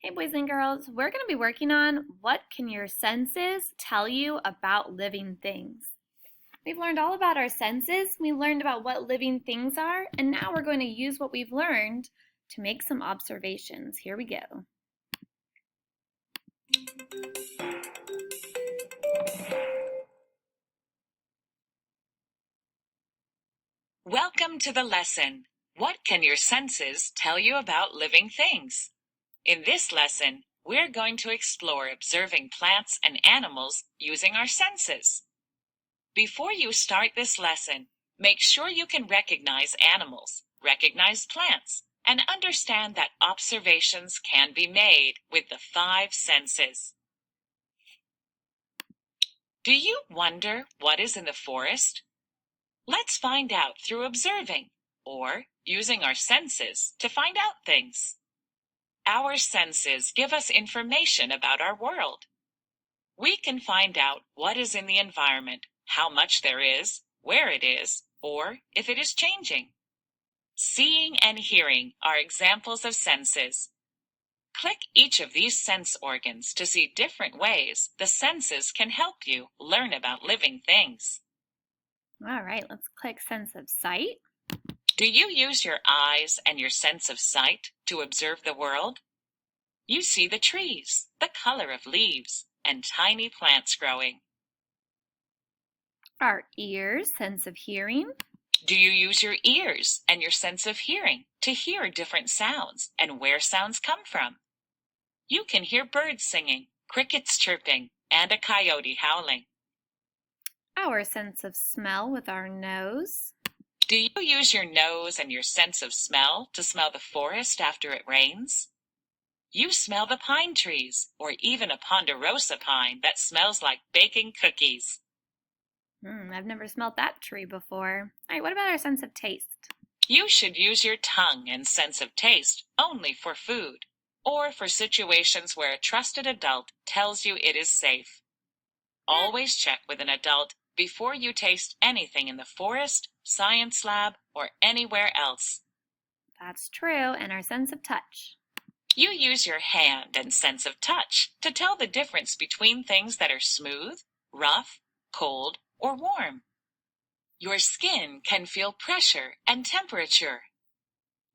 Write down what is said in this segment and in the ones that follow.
Hey boys and girls, we're going to be working on what can your senses tell you about living things. We've learned all about our senses, we learned about what living things are, and now we're going to use what we've learned to make some observations. Here we go. Welcome to the lesson. What can your senses tell you about living things? In this lesson, we're going to explore observing plants and animals using our senses. Before you start this lesson, make sure you can recognize animals, recognize plants, and understand that observations can be made with the 5 senses. Do you wonder what is in the forest? Let's find out through observing, or using our senses to find out things. Our senses give us information about our world. We can find out what is in the environment, how much there is, where it is, or if it is changing. Seeing and hearing are examples of senses. Click each of these sense organs to see different ways the senses can help you learn about living things. All right, let's click sense of sight. Do you use your eyes and your sense of sight to observe the world? You see the trees, the color of leaves, and tiny plants growing. Our ears, sense of hearing. Do you use your ears and your sense of hearing to hear different sounds and where sounds come from? You can hear birds singing, crickets chirping, and a coyote howling. Our sense of smell with our nose. Do you use your nose and your sense of smell to smell the forest after it rains? You smell the pine trees, or even a ponderosa pine that smells like baking cookies. I've never smelled that tree before. All right, what about our sense of taste? You should use your tongue and sense of taste only for food, or for situations where a trusted adult tells you it is safe. Always check with an adult before you taste anything in the forest, science lab, or anywhere else. That's true, and our sense of touch. You use your hand and sense of touch to tell the difference between things that are smooth, rough, cold, or warm. Your skin can feel pressure and temperature.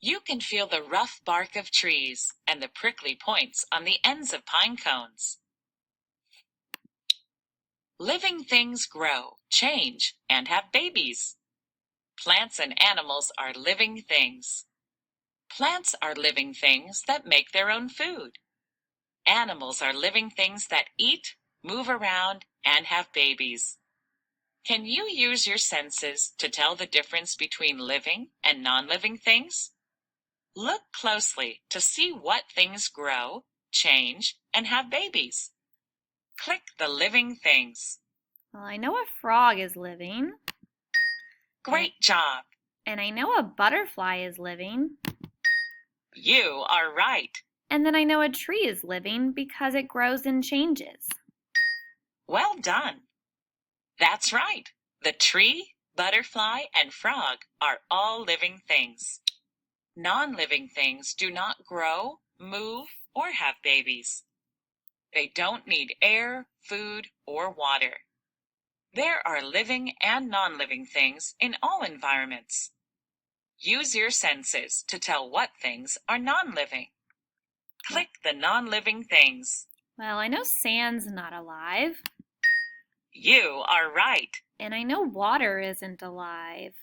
You can feel the rough bark of trees and the prickly points on the ends of pine cones. Living things grow, change, and have babies. Plants and animals are living things. Plants are living things that make their own food. Animals are living things that eat, move around, and have babies. Can you use your senses to tell the difference between living and non-living things? Look closely to see what things grow, change, and have babies. Click the living things. Well, I know a frog is living. Great job! And I know a butterfly is living. You are right. And then I know a tree is living because it grows and changes. Well done. That's right. The tree, butterfly, and frog are all living things. Non-living things do not grow, move, or have babies. They don't need air, food, or water. There are living and non-living things in all environments. Use your senses to tell what things are non-living. Click the non-living things. Well, I know sand's not alive. You are right. And I know water isn't alive.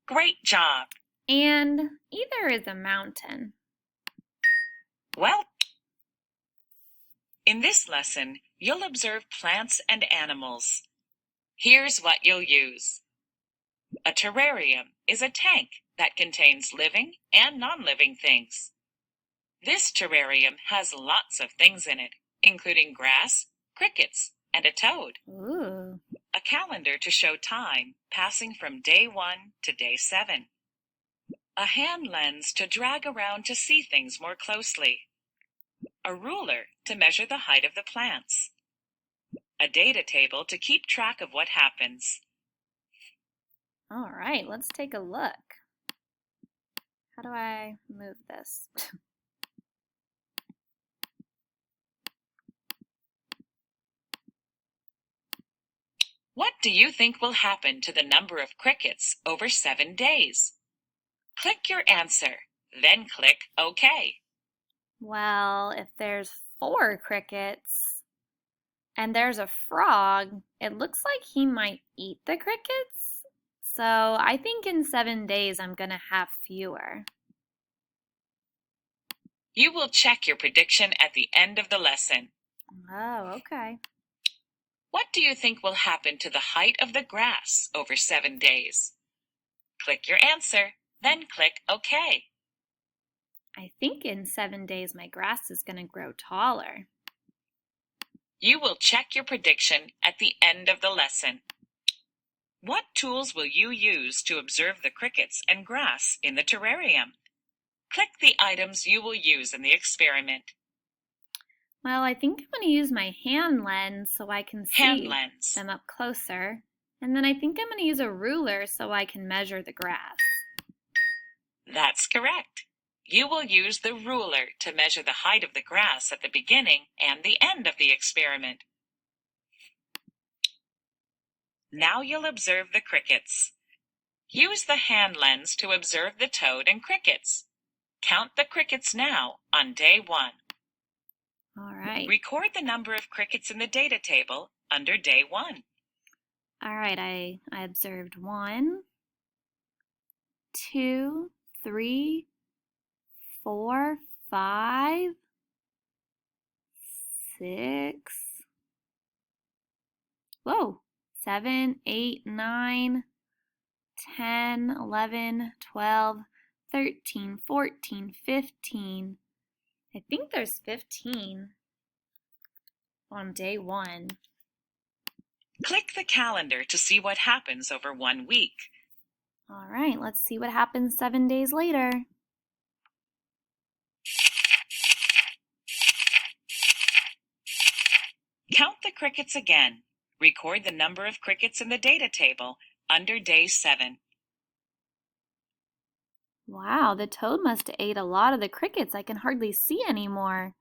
Great job. And either is a mountain. Well, in this lesson, you'll observe plants and animals. Here's what you'll use. A terrarium is a tank that contains living and non-living things. This terrarium has lots of things in it, including grass, crickets, and a toad. Ooh. A calendar to show time passing from day 1 to day 7. A hand lens to drag around to see things more closely. A ruler to measure the height of the plants. A data table to keep track of what happens. All right, let's take a look. How do I move this? What do you think will happen to the number of crickets over 7 days? Click your answer, then click OK. Well, if there's 4 crickets and there's a frog, it looks like he might eat the crickets. So I think in 7 days I'm going to have fewer. You will check your prediction at the end of the lesson. Oh, okay. What do you think will happen to the height of the grass over 7 days? Click your answer, then click OK. I think in 7 days my grass is going to grow taller. You will check your prediction at the end of the lesson. What tools will you use to observe the crickets and grass in the terrarium? Click the items you will use in the experiment. Well, I think I'm going to use my hand lens so I can see them up closer. And then I think I'm going to use a ruler so I can measure the grass. That's correct. You will use the ruler to measure the height of the grass at the beginning and the end of the experiment. Now you'll observe the crickets. Use the hand lens to observe the toad and crickets. Count the crickets now on day 1. All right. Record the number of crickets in the data table under day 1. All right, I observed 1, 2, 3, 4, 5, 6. Whoa, 7, 8, 9, 10, 11, 12, 13, 14, 15. I think there's 15 on day 1. Click the calendar to see what happens over 1 week. All right, let's see what happens 7 days later. Count the crickets again. Record the number of crickets in the data table under day 7. Wow, the toad must have ate a lot of the crickets. I can hardly see anymore.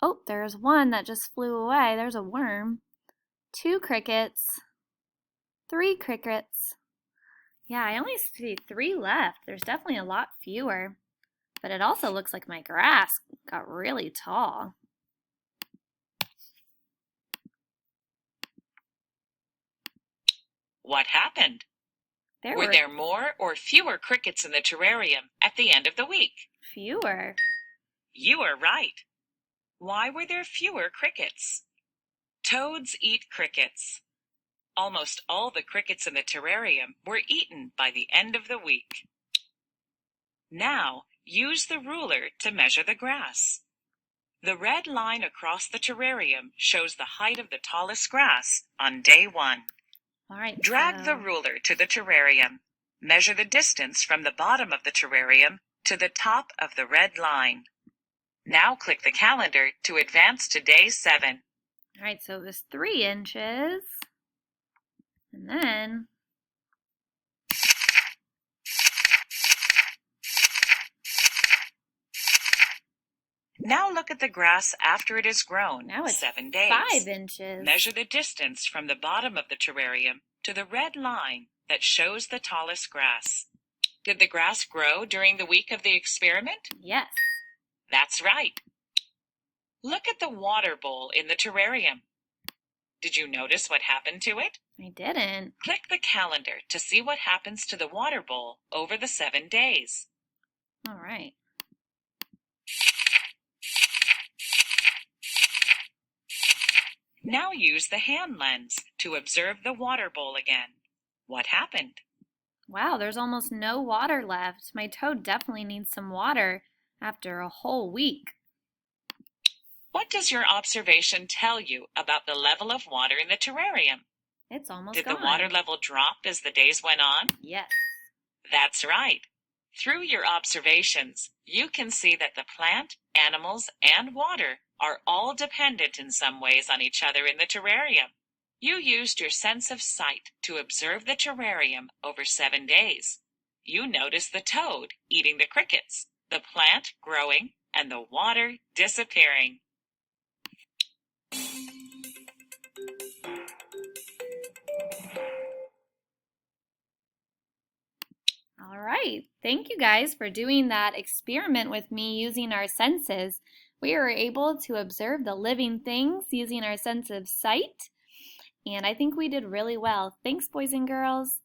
Oh, there's one that just flew away. There's a worm. 2 crickets. 3 crickets. Yeah, I only see 3 left. There's definitely a lot fewer. But it also looks like my grass got really tall. What happened? Were there more or fewer crickets in the terrarium at the end of the week? Fewer. You are right. Why were there fewer crickets? Toads eat crickets. Almost all the crickets in the terrarium were eaten by the end of the week. Now, use the ruler to measure the grass. The red line across the terrarium shows the height of the tallest grass on day 1. All right. Drag the ruler to the terrarium. Measure the distance from the bottom of the terrarium to the top of the red line. Now click the calendar to advance to day 7. All right, so it was 3 inches. And then now look at the grass after it has grown. Now it's 7 days. 5 inches. Measure the distance from the bottom of the terrarium to the red line that shows the tallest grass. Did the grass grow during the week of the experiment? Yes. That's right. Look at the water bowl in the terrarium. Did you notice what happened to it? I didn't. Click the calendar to see what happens to the water bowl over the 7 days. All right. Now use the hand lens to observe the water bowl again. What happened? Wow, there's almost no water left. My toad definitely needs some water after a whole week. What does your observation tell you about the level of water in the terrarium? It's almost gone. Did the water level drop as the days went on? Yes. That's right. Through your observations, you can see that the plant, animals, and water are all dependent in some ways on each other in the terrarium. You used your sense of sight to observe the terrarium over 7 days. You noticed the toad eating the crickets, the plant growing, and the water disappearing. great. Thank you guys for doing that experiment with me using our senses. We were able to observe the living things using our sense of sight, and I think we did really well. Thanks, boys and girls.